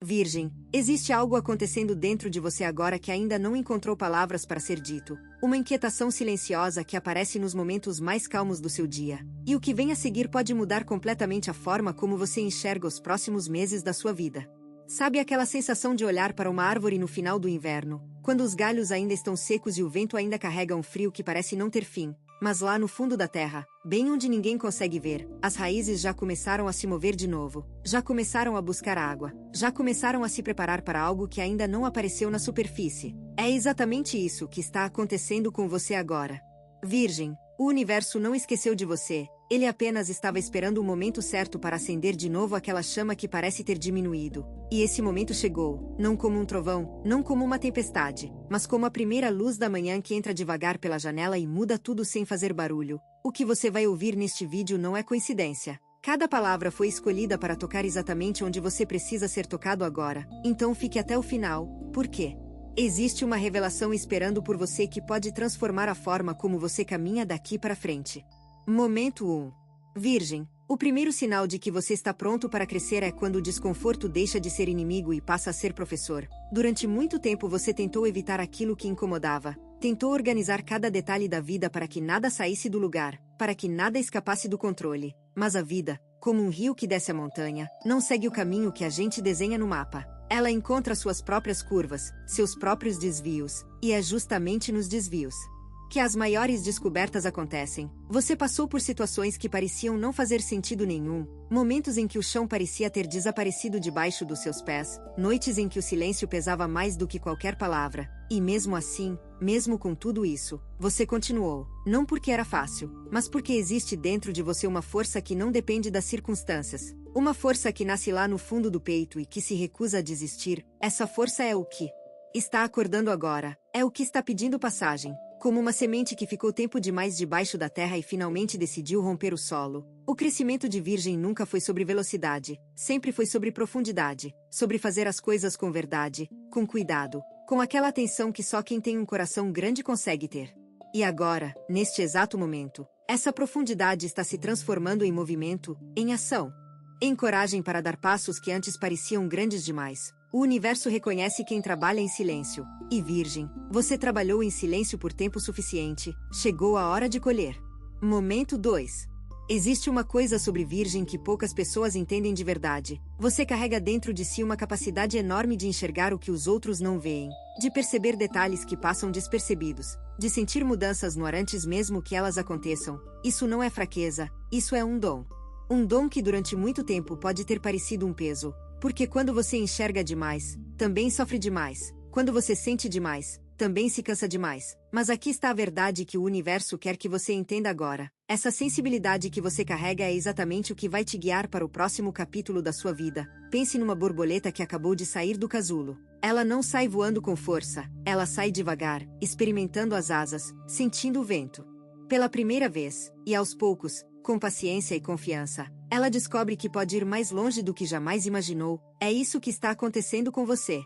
Virgem, existe algo acontecendo dentro de você agora que ainda não encontrou palavras para ser dito. Uma inquietação silenciosa que aparece nos momentos mais calmos do seu dia. E o que vem a seguir pode mudar completamente a forma como você enxerga os próximos meses da sua vida. Sabe aquela sensação de olhar para uma árvore no final do inverno, quando os galhos ainda estão secos e o vento ainda carrega um frio que parece não ter fim? Mas lá no fundo da terra, bem onde ninguém consegue ver, as raízes já começaram a se mover de novo, já começaram a buscar água, já começaram a se preparar para algo que ainda não apareceu na superfície. É exatamente isso que está acontecendo com você agora. Virgem, o universo não esqueceu de você, ele apenas estava esperando o momento certo para acender de novo aquela chama que parece ter diminuído. E esse momento chegou, não como um trovão, não como uma tempestade, mas como a primeira luz da manhã que entra devagar pela janela e muda tudo sem fazer barulho. O que você vai ouvir neste vídeo não é coincidência. Cada palavra foi escolhida para tocar exatamente onde você precisa ser tocado agora, então fique até o final. Por quê? Existe uma revelação esperando por você que pode transformar a forma como você caminha daqui para frente. Momento 1. Virgem, o primeiro sinal de que você está pronto para crescer é quando o desconforto deixa de ser inimigo e passa a ser professor. Durante muito tempo você tentou evitar aquilo que incomodava, tentou organizar cada detalhe da vida para que nada saísse do lugar, para que nada escapasse do controle. Mas a vida, como um rio que desce a montanha, não segue o caminho que a gente desenha no mapa. Ela encontra suas próprias curvas, seus próprios desvios, e é justamente nos desvios que as maiores descobertas acontecem. Você passou por situações que pareciam não fazer sentido nenhum, momentos em que o chão parecia ter desaparecido debaixo dos seus pés, noites em que o silêncio pesava mais do que qualquer palavra, e mesmo assim, mesmo com tudo isso, você continuou, não porque era fácil, mas porque existe dentro de você uma força que não depende das circunstâncias, uma força que nasce lá no fundo do peito e que se recusa a desistir. Essa força é o que está acordando agora, é o que está pedindo passagem. Como uma semente que ficou tempo demais debaixo da terra e finalmente decidiu romper o solo. O crescimento de Virgem nunca foi sobre velocidade, sempre foi sobre profundidade, sobre fazer as coisas com verdade, com cuidado, com aquela atenção que só quem tem um coração grande consegue ter. E agora, neste exato momento, essa profundidade está se transformando em movimento, em ação, em coragem para dar passos que antes pareciam grandes demais. O universo reconhece quem trabalha em silêncio. E Virgem, você trabalhou em silêncio por tempo suficiente, chegou a hora de colher. Momento 2. Existe uma coisa sobre Virgem que poucas pessoas entendem de verdade. Você carrega dentro de si uma capacidade enorme de enxergar o que os outros não veem, de perceber detalhes que passam despercebidos, de sentir mudanças no ar antes mesmo que elas aconteçam. Isso não é fraqueza, isso é um dom. Um dom que durante muito tempo pode ter parecido um peso. Porque quando você enxerga demais, também sofre demais. Quando você sente demais, também se cansa demais. Mas aqui está a verdade que o universo quer que você entenda agora. Essa sensibilidade que você carrega é exatamente o que vai te guiar para o próximo capítulo da sua vida. Pense numa borboleta que acabou de sair do casulo. Ela não sai voando com força, ela sai devagar, experimentando as asas, sentindo o vento. Pela primeira vez, e aos poucos, com paciência e confiança, ela descobre que pode ir mais longe do que jamais imaginou. É isso que está acontecendo com você.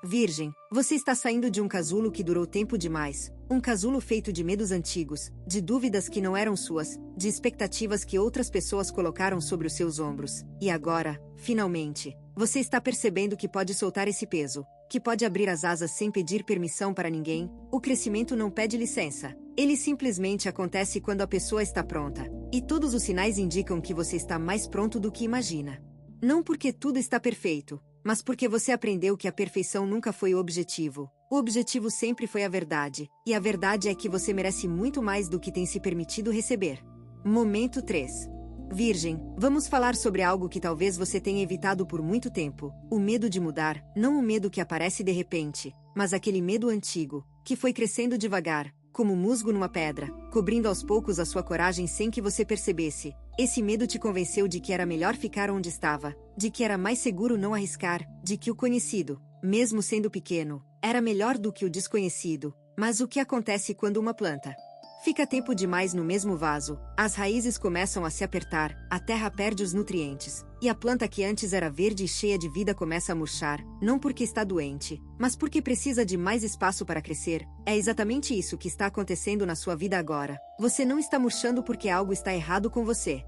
Virgem, você está saindo de um casulo que durou tempo demais, um casulo feito de medos antigos, de dúvidas que não eram suas, de expectativas que outras pessoas colocaram sobre os seus ombros. E agora, finalmente, você está percebendo que pode soltar esse peso, que pode abrir as asas sem pedir permissão para ninguém. O crescimento não pede licença. Ele simplesmente acontece quando a pessoa está pronta. E todos os sinais indicam que você está mais pronto do que imagina. Não porque tudo está perfeito, mas porque você aprendeu que a perfeição nunca foi o objetivo. O objetivo sempre foi a verdade, e a verdade é que você merece muito mais do que tem se permitido receber. Momento 3. Virgem, vamos falar sobre algo que talvez você tenha evitado por muito tempo. O medo de mudar, não o medo que aparece de repente, mas aquele medo antigo, que foi crescendo devagar, como musgo numa pedra, cobrindo aos poucos a sua coragem sem que você percebesse. Esse medo te convenceu de que era melhor ficar onde estava, de que era mais seguro não arriscar, de que o conhecido, mesmo sendo pequeno, era melhor do que o desconhecido. Mas o que acontece quando uma planta fica tempo demais no mesmo vaso? As raízes começam a se apertar, a terra perde os nutrientes, e a planta que antes era verde e cheia de vida começa a murchar, não porque está doente, mas porque precisa de mais espaço para crescer. É exatamente isso que está acontecendo na sua vida agora. Você não está murchando porque algo está errado com você.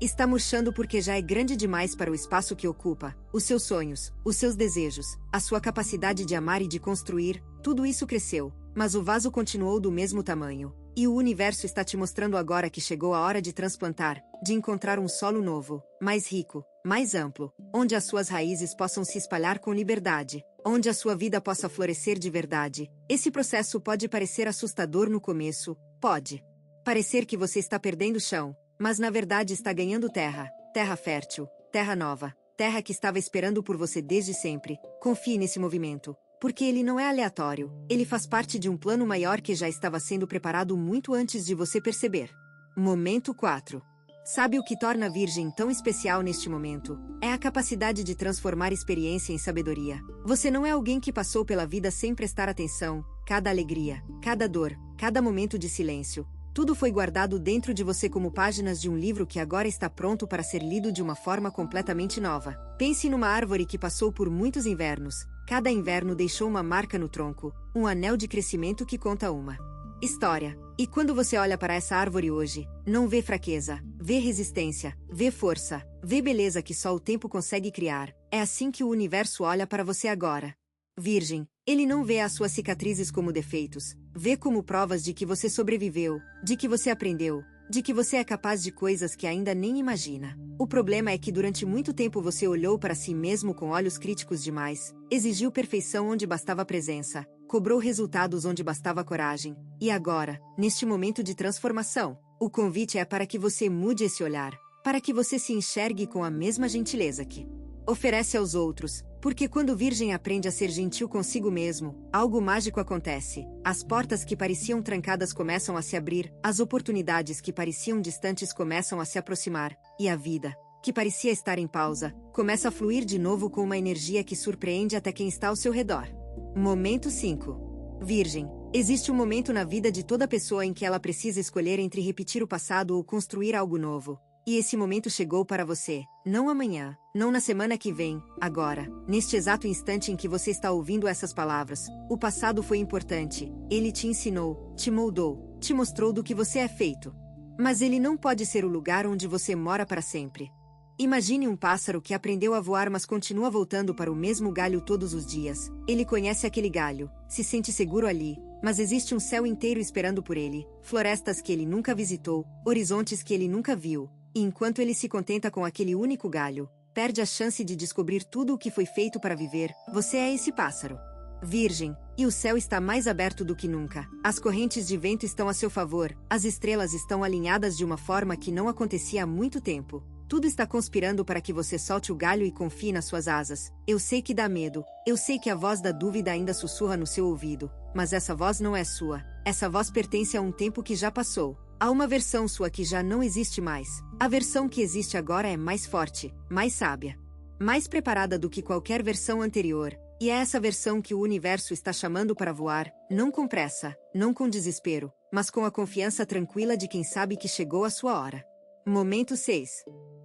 Está murchando porque já é grande demais para o espaço que ocupa. Os seus sonhos, os seus desejos, a sua capacidade de amar e de construir, tudo isso cresceu, mas o vaso continuou do mesmo tamanho. E o universo está te mostrando agora que chegou a hora de transplantar, de encontrar um solo novo, mais rico, mais amplo, onde as suas raízes possam se espalhar com liberdade, onde a sua vida possa florescer de verdade. Esse processo pode parecer assustador no começo, pode parecer que você está perdendo chão, mas na verdade está ganhando terra, terra fértil, terra nova, terra que estava esperando por você desde sempre. Confie nesse movimento. Porque ele não é aleatório, ele faz parte de um plano maior que já estava sendo preparado muito antes de você perceber. Momento 4. Sabe o que torna a Virgem tão especial neste momento? É a capacidade de transformar experiência em sabedoria. Você não é alguém que passou pela vida sem prestar atenção, cada alegria, cada dor, cada momento de silêncio. Tudo foi guardado dentro de você como páginas de um livro que agora está pronto para ser lido de uma forma completamente nova. Pense numa árvore que passou por muitos invernos. Cada inverno deixou uma marca no tronco, um anel de crescimento que conta uma história. E quando você olha para essa árvore hoje, não vê fraqueza, vê resistência, vê força, vê beleza que só o tempo consegue criar. É assim que o universo olha para você agora. Virgem, ele não vê as suas cicatrizes como defeitos, vê como provas de que você sobreviveu, de que você aprendeu, de que você é capaz de coisas que ainda nem imagina. O problema é que durante muito tempo você olhou para si mesmo com olhos críticos demais, exigiu perfeição onde bastava presença, cobrou resultados onde bastava coragem. E agora, neste momento de transformação, o convite é para que você mude esse olhar, para que você se enxergue com a mesma gentileza que oferece aos outros, porque quando Virgem aprende a ser gentil consigo mesmo, algo mágico acontece. As portas que pareciam trancadas começam a se abrir, as oportunidades que pareciam distantes começam a se aproximar, e a vida, que parecia estar em pausa, começa a fluir de novo com uma energia que surpreende até quem está ao seu redor. Momento 5. Virgem, existe um momento na vida de toda pessoa em que ela precisa escolher entre repetir o passado ou construir algo novo. E esse momento chegou para você, não amanhã, não na semana que vem, agora, neste exato instante em que você está ouvindo essas palavras. O passado foi importante, ele te ensinou, te moldou, te mostrou do que você é feito. Mas ele não pode ser o lugar onde você mora para sempre. Imagine um pássaro que aprendeu a voar mas continua voltando para o mesmo galho todos os dias. Ele conhece aquele galho, se sente seguro ali, mas existe um céu inteiro esperando por ele, florestas que ele nunca visitou, horizontes que ele nunca viu. E enquanto ele se contenta com aquele único galho, perde a chance de descobrir tudo o que foi feito para viver. Você é esse pássaro. Virgem, e o céu está mais aberto do que nunca. As correntes de vento estão a seu favor, as estrelas estão alinhadas de uma forma que não acontecia há muito tempo. Tudo está conspirando para que você solte o galho e confie nas suas asas. Eu sei que dá medo, eu sei que a voz da dúvida ainda sussurra no seu ouvido, mas essa voz não é sua. Essa voz pertence a um tempo que já passou. Há uma versão sua que já não existe mais. A versão que existe agora é mais forte, mais sábia, mais preparada do que qualquer versão anterior. E é essa versão que o universo está chamando para voar, não com pressa, não com desespero, mas com a confiança tranquila de quem sabe que chegou a sua hora. Momento 6.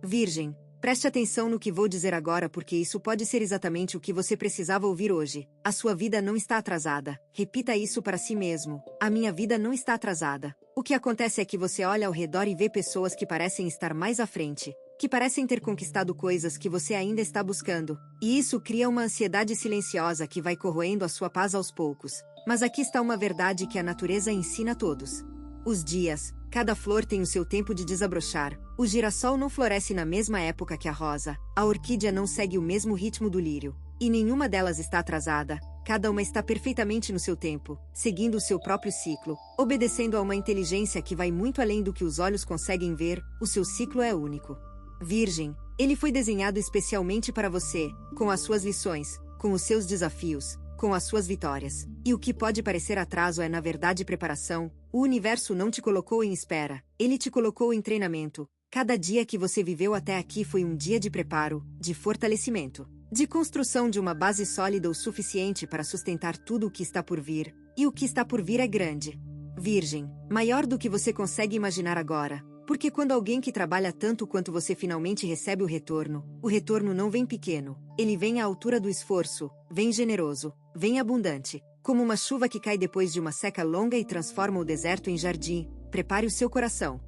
Virgem, preste atenção no que vou dizer agora porque isso pode ser exatamente o que você precisava ouvir hoje. A sua vida não está atrasada. Repita isso para si mesmo. A minha vida não está atrasada. O que acontece é que você olha ao redor e vê pessoas que parecem estar mais à frente, que parecem ter conquistado coisas que você ainda está buscando. E isso cria uma ansiedade silenciosa que vai corroendo a sua paz aos poucos. Mas aqui está uma verdade que a natureza ensina a todos. Os dias, cada flor tem o seu tempo de desabrochar. O girassol não floresce na mesma época que a rosa. A orquídea não segue o mesmo ritmo do lírio. E nenhuma delas está atrasada. Cada uma está perfeitamente no seu tempo, seguindo o seu próprio ciclo, obedecendo a uma inteligência que vai muito além do que os olhos conseguem ver. O seu ciclo é único. Virgem, ele foi desenhado especialmente para você, com as suas lições, com os seus desafios, com as suas vitórias. E o que pode parecer atraso é na verdade preparação. O universo não te colocou em espera, ele te colocou em treinamento. Cada dia que você viveu até aqui foi um dia de preparo, de fortalecimento, de construção de uma base sólida o suficiente para sustentar tudo o que está por vir. E o que está por vir é grande. Virgem, maior do que você consegue imaginar agora. Porque quando alguém que trabalha tanto quanto você finalmente recebe o retorno não vem pequeno, ele vem à altura do esforço, vem generoso, vem abundante, como uma chuva que cai depois de uma seca longa e transforma o deserto em jardim. Prepare o seu coração.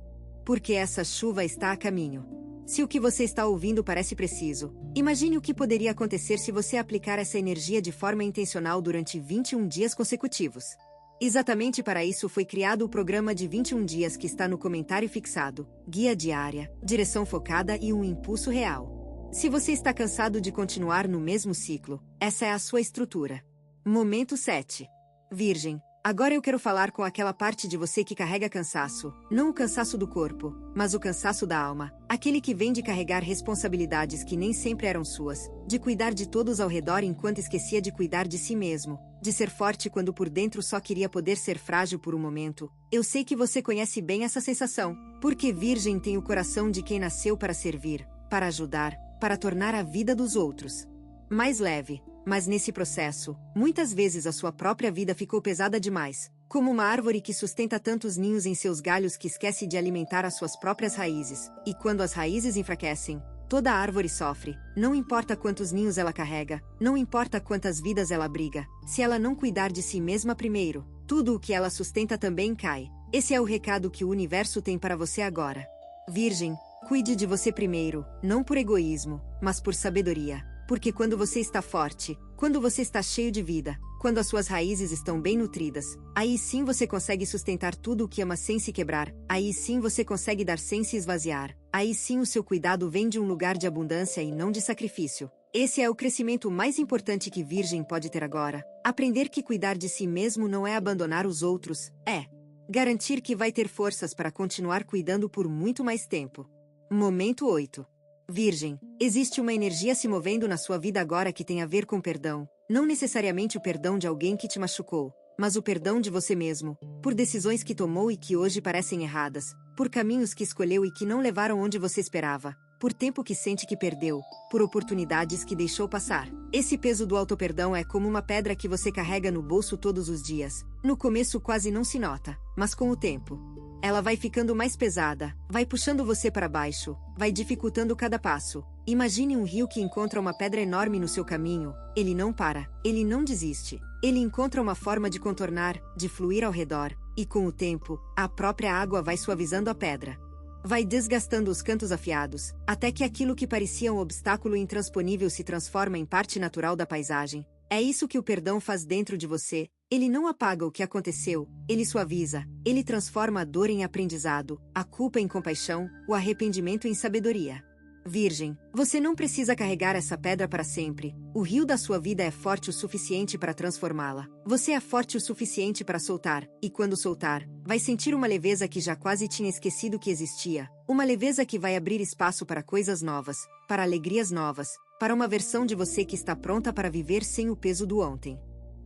Porque essa chuva está a caminho. Se o que você está ouvindo parece preciso, imagine o que poderia acontecer se você aplicar essa energia de forma intencional durante 21 dias consecutivos. Exatamente para isso foi criado o programa de 21 dias que está no comentário fixado, guia diária, direção focada e um impulso real. Se você está cansado de continuar no mesmo ciclo, essa é a sua estrutura. Momento 7. Virgem. Agora eu quero falar com aquela parte de você que carrega cansaço, não o cansaço do corpo, mas o cansaço da alma, aquele que vem de carregar responsabilidades que nem sempre eram suas, de cuidar de todos ao redor enquanto esquecia de cuidar de si mesmo, de ser forte quando por dentro só queria poder ser frágil por um momento. Eu sei que você conhece bem essa sensação, porque Virgem tem o coração de quem nasceu para servir, para ajudar, para tornar a vida dos outros mais leve. Mas nesse processo, muitas vezes a sua própria vida ficou pesada demais, como uma árvore que sustenta tantos ninhos em seus galhos que esquece de alimentar as suas próprias raízes, e quando as raízes enfraquecem, toda a árvore sofre, não importa quantos ninhos ela carrega, não importa quantas vidas ela abriga, se ela não cuidar de si mesma primeiro, tudo o que ela sustenta também cai. Esse é o recado que o universo tem para você agora. Virgem, cuide de você primeiro, não por egoísmo, mas por sabedoria. Porque quando você está forte, quando você está cheio de vida, quando as suas raízes estão bem nutridas, aí sim você consegue sustentar tudo o que ama sem se quebrar, aí sim você consegue dar sem se esvaziar, aí sim o seu cuidado vem de um lugar de abundância e não de sacrifício. Esse é o crescimento mais importante que Virgem pode ter agora. Aprender que cuidar de si mesmo não é abandonar os outros, é garantir que vai ter forças para continuar cuidando por muito mais tempo. Momento 8. Virgem, existe uma energia se movendo na sua vida agora que tem a ver com perdão, não necessariamente o perdão de alguém que te machucou, mas o perdão de você mesmo, por decisões que tomou e que hoje parecem erradas, por caminhos que escolheu e que não levaram onde você esperava, por tempo que sente que perdeu, por oportunidades que deixou passar. Esse peso do autoperdão é como uma pedra que você carrega no bolso todos os dias. No começo quase não se nota, mas com o tempo, ela vai ficando mais pesada, vai puxando você para baixo, vai dificultando cada passo. Imagine um rio que encontra uma pedra enorme no seu caminho, ele não para, ele não desiste, ele encontra uma forma de contornar, de fluir ao redor, e com o tempo, a própria água vai suavizando a pedra. Vai desgastando os cantos afiados, até que aquilo que parecia um obstáculo intransponível se transforma em parte natural da paisagem. É isso que o perdão faz dentro de você. Ele não apaga o que aconteceu, ele suaviza, ele transforma a dor em aprendizado, a culpa em compaixão, o arrependimento em sabedoria. Virgem, você não precisa carregar essa pedra para sempre. O rio da sua vida é forte o suficiente para transformá-la. Você é forte o suficiente para soltar, e quando soltar, vai sentir uma leveza que já quase tinha esquecido que existia. Uma leveza que vai abrir espaço para coisas novas, para alegrias novas, para uma versão de você que está pronta para viver sem o peso do ontem.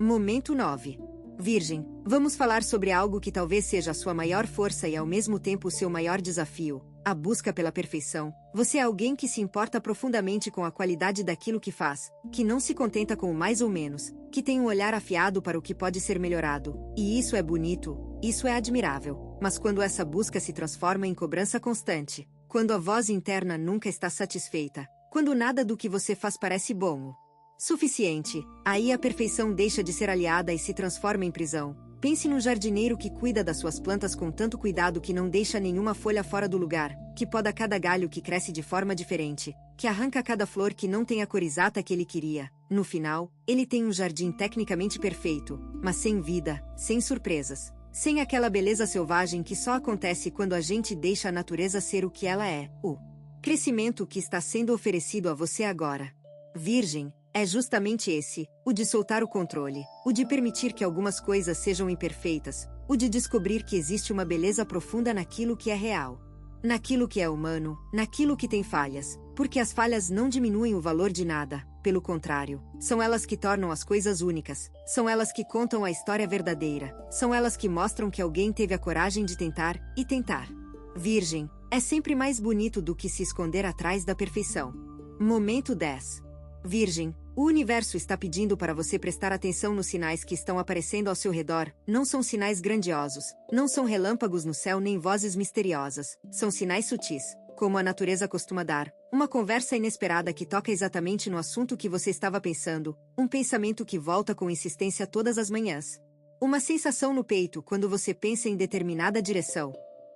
Momento 9. Virgem, vamos falar sobre algo que talvez seja a sua maior força e ao mesmo tempo o seu maior desafio, a busca pela perfeição. Você é alguém que se importa profundamente com a qualidade daquilo que faz, que não se contenta com o mais ou menos, que tem um olhar afiado para o que pode ser melhorado. E isso é bonito, isso é admirável. Mas quando essa busca se transforma em cobrança constante, quando a voz interna nunca está satisfeita, quando nada do que você faz parece bom suficiente, aí a perfeição deixa de ser aliada e se transforma em prisão. Pense no jardineiro que cuida das suas plantas com tanto cuidado que não deixa nenhuma folha fora do lugar, que poda cada galho que cresce de forma diferente, que arranca cada flor que não tem a cor exata que ele queria. No final, ele tem um jardim tecnicamente perfeito, mas sem vida, sem surpresas, sem aquela beleza selvagem que só acontece quando a gente deixa a natureza ser o que ela é, o crescimento que está sendo oferecido a você agora. Virgem, é justamente esse, o de soltar o controle, o de permitir que algumas coisas sejam imperfeitas, o de descobrir que existe uma beleza profunda naquilo que é real, naquilo que é humano, naquilo que tem falhas, porque as falhas não diminuem o valor de nada, pelo contrário, são elas que tornam as coisas únicas, são elas que contam a história verdadeira, são elas que mostram que alguém teve a coragem de tentar, e tentar. Virgem, é sempre mais bonito do que se esconder atrás da perfeição. Momento 10. Virgem, o universo está pedindo para você prestar atenção nos sinais que estão aparecendo ao seu redor. Não são sinais grandiosos, não são relâmpagos no céu nem vozes misteriosas, são sinais sutis, como a natureza costuma dar. Uma conversa inesperada que toca exatamente no assunto que você estava pensando, um pensamento que volta com insistência todas as manhãs. Uma sensação no peito quando você pensa em determinada direção.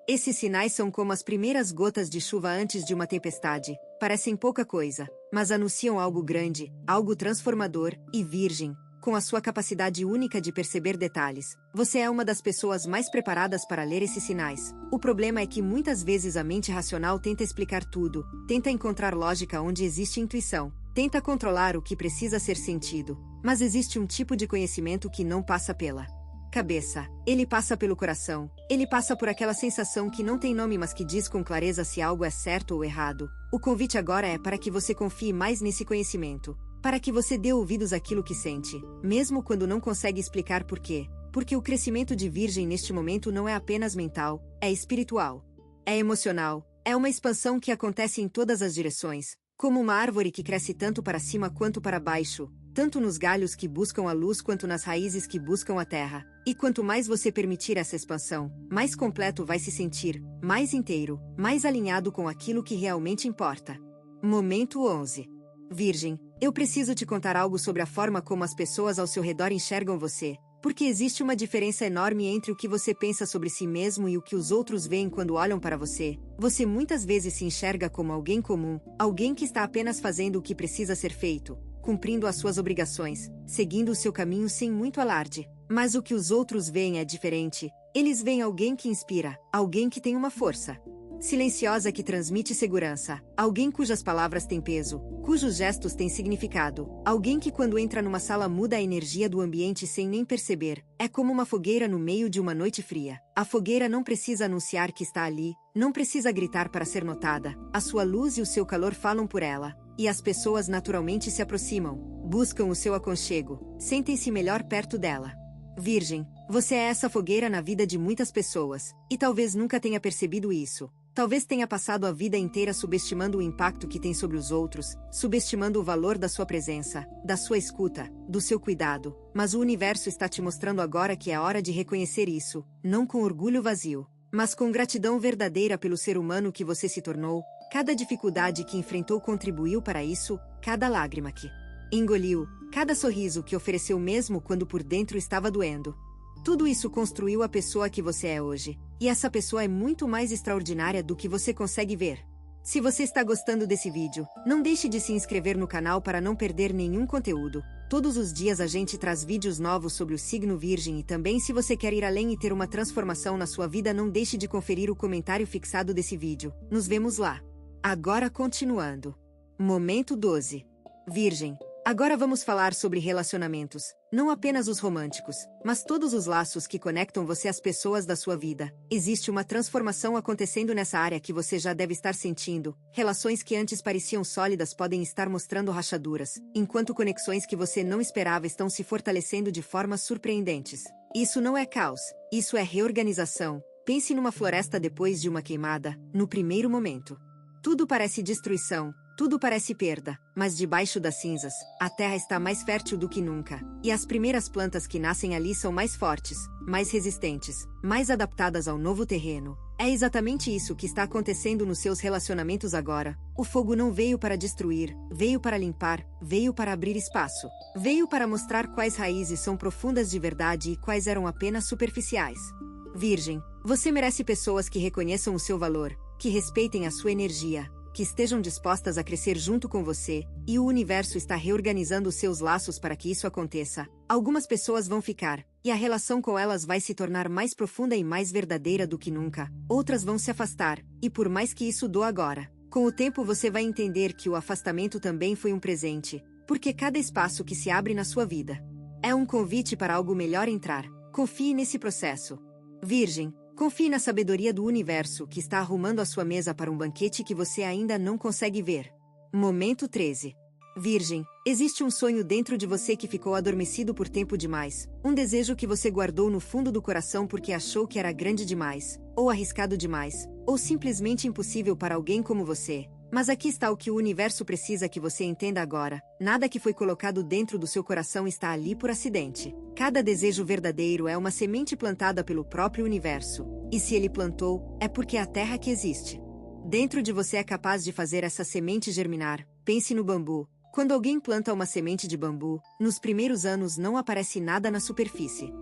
Esses sinais são como as primeiras gotas de chuva antes de uma tempestade. Parecem pouca coisa, mas anunciam algo grande, algo transformador, e Virgem, com a sua capacidade única de perceber detalhes, você é uma das pessoas mais preparadas para ler esses sinais. O problema é que muitas vezes a mente racional tenta explicar tudo, tenta encontrar lógica onde existe intuição, tenta controlar o que precisa ser sentido, mas existe um tipo de conhecimento que não passa pela cabeça, ele passa pelo coração, ele passa por aquela sensação que não tem nome mas que diz com clareza se algo é certo ou errado. O convite agora é para que você confie mais nesse conhecimento, para que você dê ouvidos àquilo que sente, mesmo quando não consegue explicar por quê, porque o crescimento de Virgem neste momento não é apenas mental, é espiritual, é emocional, é uma expansão que acontece em todas as direções, como uma árvore que cresce tanto para cima quanto para baixo, tanto nos galhos que buscam a luz quanto nas raízes que buscam a terra. E quanto mais você permitir essa expansão, mais completo vai se sentir, mais inteiro, mais alinhado com aquilo que realmente importa. Momento 11. Virgem, eu preciso te contar algo sobre a forma como as pessoas ao seu redor enxergam você, porque existe uma diferença enorme entre o que você pensa sobre si mesmo e o que os outros veem quando olham para você. Você muitas vezes se enxerga como alguém comum, alguém que está apenas fazendo o que precisa ser feito, cumprindo as suas obrigações, seguindo o seu caminho sem muito alarde. Mas o que os outros veem é diferente. Eles veem alguém que inspira, alguém que tem uma força silenciosa que transmite segurança, alguém cujas palavras têm peso, cujos gestos têm significado, alguém que quando entra numa sala muda a energia do ambiente sem nem perceber. É como uma fogueira no meio de uma noite fria. A fogueira não precisa anunciar que está ali, não precisa gritar para ser notada. A sua luz e o seu calor falam por ela, e as pessoas naturalmente se aproximam, buscam o seu aconchego, sentem-se melhor perto dela. Virgem, você é essa fogueira na vida de muitas pessoas, e talvez nunca tenha percebido isso. Talvez tenha passado a vida inteira subestimando o impacto que tem sobre os outros, subestimando o valor da sua presença, da sua escuta, do seu cuidado, mas o universo está te mostrando agora que é hora de reconhecer isso, não com orgulho vazio, mas com gratidão verdadeira pelo ser humano que você se tornou. Cada dificuldade que enfrentou contribuiu para isso, cada lágrima que engoliu, cada sorriso que ofereceu mesmo quando por dentro estava doendo. Tudo isso construiu a pessoa que você é hoje, e essa pessoa é muito mais extraordinária do que você consegue ver. Se você está gostando desse vídeo, não deixe de se inscrever no canal para não perder nenhum conteúdo. Todos os dias a gente traz vídeos novos sobre o signo Virgem e também se você quer ir além e ter uma transformação na sua vida, não deixe de conferir o comentário fixado desse vídeo. Nos vemos lá. Agora continuando. Momento 12. Virgem. Agora vamos falar sobre relacionamentos, não apenas os românticos, mas todos os laços que conectam você às pessoas da sua vida. Existe uma transformação acontecendo nessa área que você já deve estar sentindo. Relações que antes pareciam sólidas podem estar mostrando rachaduras, enquanto conexões que você não esperava estão se fortalecendo de formas surpreendentes. Isso não é caos, isso é reorganização. Pense numa floresta depois de uma queimada, no primeiro momento. Tudo parece destruição. Tudo parece perda, mas debaixo das cinzas, a terra está mais fértil do que nunca, e as primeiras plantas que nascem ali são mais fortes, mais resistentes, mais adaptadas ao novo terreno. É exatamente isso que está acontecendo nos seus relacionamentos agora. O fogo não veio para destruir, veio para limpar, veio para abrir espaço. Veio para mostrar quais raízes são profundas de verdade e quais eram apenas superficiais. Virgem, você merece pessoas que reconheçam o seu valor, que respeitem a sua energia, que estejam dispostas a crescer junto com você, e o universo está reorganizando os seus laços para que isso aconteça. Algumas pessoas vão ficar, e a relação com elas vai se tornar mais profunda e mais verdadeira do que nunca. Outras vão se afastar, e por mais que isso doa agora, com o tempo você vai entender que o afastamento também foi um presente, porque cada espaço que se abre na sua vida é um convite para algo melhor entrar. Confie nesse processo. Virgem, confie na sabedoria do universo que está arrumando a sua mesa para um banquete que você ainda não consegue ver. Momento 13. Virgem, existe um sonho dentro de você que ficou adormecido por tempo demais, um desejo que você guardou no fundo do coração porque achou que era grande demais, ou arriscado demais, ou simplesmente impossível para alguém como você. Mas aqui está o que o universo precisa que você entenda agora: nada que foi colocado dentro do seu coração está ali por acidente. Cada desejo verdadeiro é uma semente plantada pelo próprio universo, e se ele plantou, é porque é a terra que existe. Dentro de você é capaz de fazer essa semente germinar. Pense no bambu. Quando alguém planta uma semente de bambu, nos primeiros anos não aparece nada na superfície.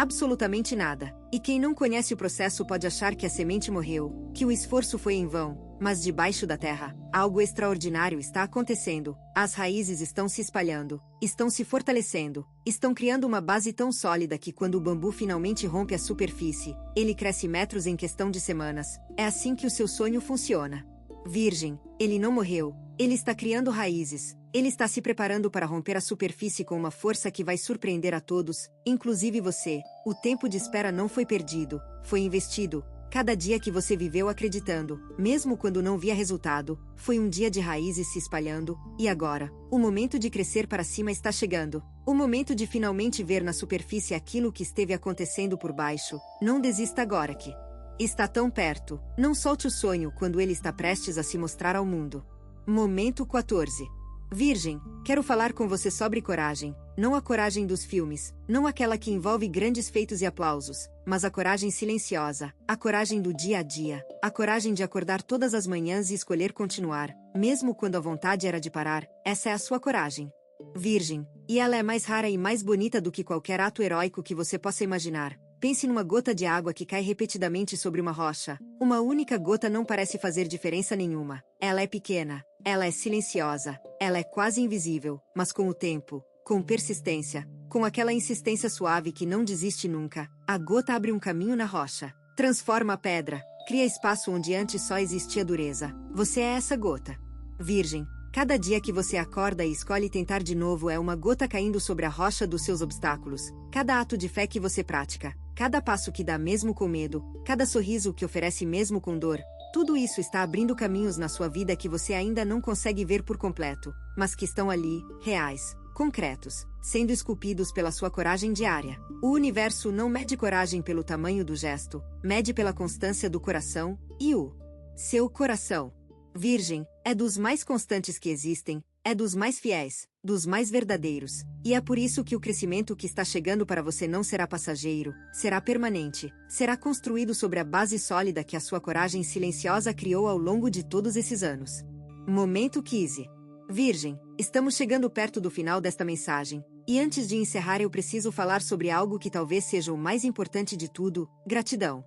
Absolutamente nada. E quem não conhece o processo pode achar que a semente morreu, que o esforço foi em vão, mas debaixo da terra, algo extraordinário está acontecendo. As raízes estão se espalhando, estão se fortalecendo, estão criando uma base tão sólida que quando o bambu finalmente rompe a superfície, ele cresce metros em questão de semanas. É assim que o seu sonho funciona. Virgem, ele não morreu, ele está criando raízes, ele está se preparando para romper a superfície com uma força que vai surpreender a todos, inclusive você. O tempo de espera não foi perdido, foi investido. Cada dia que você viveu acreditando, mesmo quando não via resultado, foi um dia de raízes se espalhando, e agora, o momento de crescer para cima está chegando. O momento de finalmente ver na superfície aquilo que esteve acontecendo por baixo. Não desista agora que está tão perto. Não solte o sonho quando ele está prestes a se mostrar ao mundo. Momento 14. Virgem, quero falar com você sobre coragem. Não a coragem dos filmes, não aquela que envolve grandes feitos e aplausos, mas a coragem silenciosa, a coragem do dia a dia, a coragem de acordar todas as manhãs e escolher continuar, mesmo quando a vontade era de parar. Essa é a sua coragem. Virgem, e ela é mais rara e mais bonita do que qualquer ato heróico que você possa imaginar. Pense numa gota de água que cai repetidamente sobre uma rocha. Uma única gota não parece fazer diferença nenhuma. Ela é pequena, ela é silenciosa, ela é quase invisível, mas com o tempo, com persistência, com aquela insistência suave que não desiste nunca, a gota abre um caminho na rocha, transforma a pedra, cria espaço onde antes só existia dureza. Você é essa gota. Virgem, cada dia que você acorda e escolhe tentar de novo é uma gota caindo sobre a rocha dos seus obstáculos. Cada ato de fé que você pratica, cada passo que dá mesmo com medo, cada sorriso que oferece mesmo com dor, tudo isso está abrindo caminhos na sua vida que você ainda não consegue ver por completo, mas que estão ali, reais, concretos, sendo esculpidos pela sua coragem diária. O universo não mede coragem pelo tamanho do gesto, mede pela constância do coração, e o seu coração, Virgem, é dos mais constantes que existem, é dos mais fiéis, dos mais verdadeiros, e é por isso que o crescimento que está chegando para você não será passageiro, será permanente, será construído sobre a base sólida que a sua coragem silenciosa criou ao longo de todos esses anos. Momento 15. Virgem, estamos chegando perto do final desta mensagem, e antes de encerrar eu preciso falar sobre algo que talvez seja o mais importante de tudo: gratidão.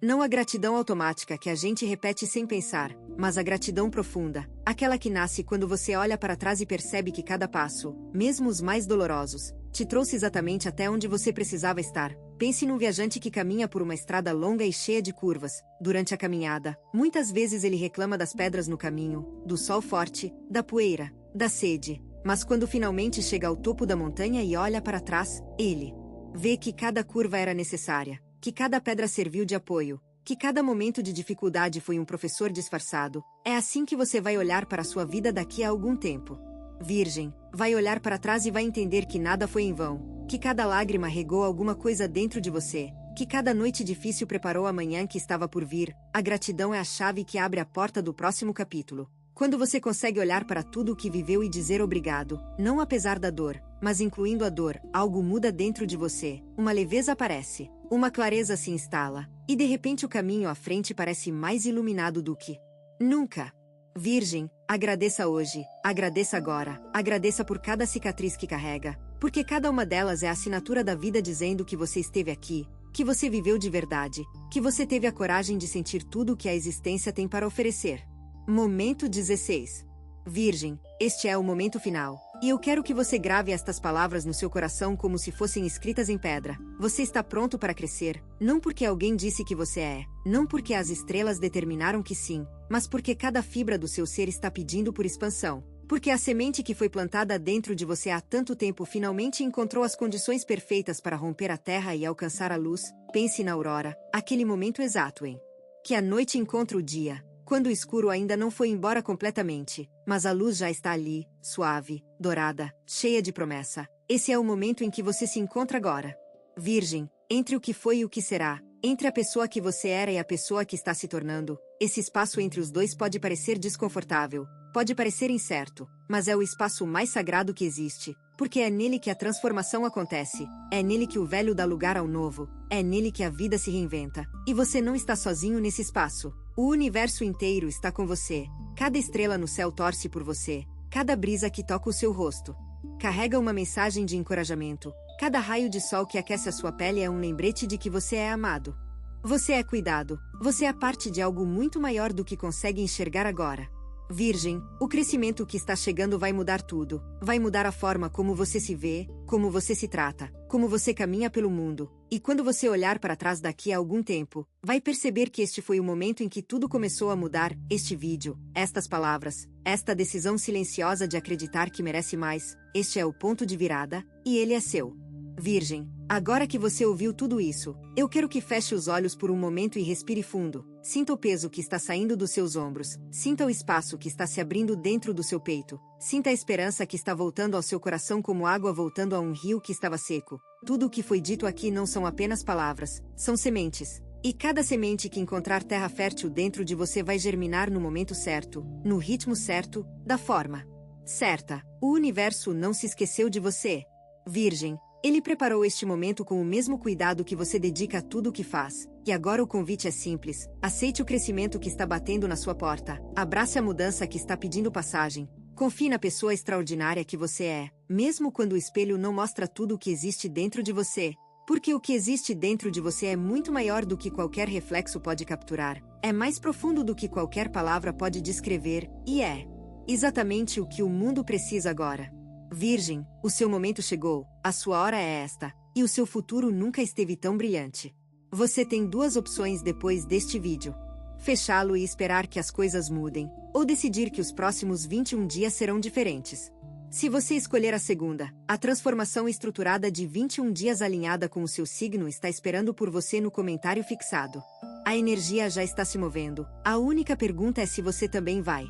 Não a gratidão automática que a gente repete sem pensar, mas a gratidão profunda, aquela que nasce quando você olha para trás e percebe que cada passo, mesmo os mais dolorosos, te trouxe exatamente até onde você precisava estar. Pense num viajante que caminha por uma estrada longa e cheia de curvas. Durante a caminhada, muitas vezes ele reclama das pedras no caminho, do sol forte, da poeira, da sede. Mas quando finalmente chega ao topo da montanha e olha para trás, ele vê que cada curva era necessária, que cada pedra serviu de apoio, que cada momento de dificuldade foi um professor disfarçado. É assim que você vai olhar para a sua vida daqui a algum tempo. Virgem, vai olhar para trás e vai entender que nada foi em vão, que cada lágrima regou alguma coisa dentro de você, que cada noite difícil preparou a manhã que estava por vir. A gratidão é a chave que abre a porta do próximo capítulo. Quando você consegue olhar para tudo o que viveu e dizer obrigado, não apesar da dor, mas incluindo a dor, algo muda dentro de você, uma leveza aparece, uma clareza se instala, e de repente o caminho à frente parece mais iluminado do que nunca. Virgem, agradeça hoje, agradeça agora, agradeça por cada cicatriz que carrega, porque cada uma delas é a assinatura da vida dizendo que você esteve aqui, que você viveu de verdade, que você teve a coragem de sentir tudo o que a existência tem para oferecer. Momento 16. Virgem, este é o momento final, e eu quero que você grave estas palavras no seu coração como se fossem escritas em pedra. Você está pronto para crescer, não porque alguém disse que você é, não porque as estrelas determinaram que sim, mas porque cada fibra do seu ser está pedindo por expansão. Porque a semente que foi plantada dentro de você há tanto tempo finalmente encontrou as condições perfeitas para romper a terra e alcançar a luz. Pense na aurora, aquele momento exato em que a noite encontra o dia. Quando o escuro ainda não foi embora completamente, mas a luz já está ali, suave, dourada, cheia de promessa. Esse é o momento em que você se encontra agora. Virgem, entre o que foi e o que será, entre a pessoa que você era e a pessoa que está se tornando, esse espaço entre os dois pode parecer desconfortável, pode parecer incerto, mas é o espaço mais sagrado que existe, porque é nele que a transformação acontece, é nele que o velho dá lugar ao novo, é nele que a vida se reinventa, e você não está sozinho nesse espaço. O universo inteiro está com você, cada estrela no céu torce por você, cada brisa que toca o seu rosto, Carrega uma mensagem de encorajamento. Cada raio de sol que aquece a sua pele é um lembrete de que você é amado. Você é cuidado. Você é parte de algo muito maior do que consegue enxergar agora. Virgem, o crescimento que está chegando vai mudar tudo. Vai mudar a forma como você se vê, como você se trata, como você caminha pelo mundo. E quando você olhar para trás daqui a algum tempo, vai perceber que este foi o momento em que tudo começou a mudar. Este vídeo, estas palavras, esta decisão silenciosa de acreditar que merece mais, este é o ponto de virada, e ele é seu. Virgem, agora que você ouviu tudo isso, eu quero que feche os olhos por um momento e respire fundo. Sinta o peso que está saindo dos seus ombros. Sinta o espaço que está se abrindo dentro do seu peito. Sinta a esperança que está voltando ao seu coração como água voltando a um rio que estava seco. Tudo o que foi dito aqui não são apenas palavras, são sementes. E cada semente que encontrar terra fértil dentro de você vai germinar no momento certo, no ritmo certo, da forma certa. O universo não se esqueceu de você. Virgem, ele preparou este momento com o mesmo cuidado que você dedica a tudo o que faz. E agora o convite é simples. Aceite o crescimento que está batendo na sua porta. Abrace a mudança que está pedindo passagem. Confie na pessoa extraordinária que você é, mesmo quando o espelho não mostra tudo o que existe dentro de você. Porque o que existe dentro de você é muito maior do que qualquer reflexo pode capturar. É mais profundo do que qualquer palavra pode descrever, e é exatamente o que o mundo precisa agora. Virgem, o seu momento chegou, a sua hora é esta, e o seu futuro nunca esteve tão brilhante. Você tem duas opções depois deste vídeo: fechá-lo e esperar que as coisas mudem, ou decidir que os próximos 21 dias serão diferentes. Se você escolher a segunda, a transformação estruturada de 21 dias alinhada com o seu signo está esperando por você no comentário fixado. A energia já está se movendo, a única pergunta é se você também vai.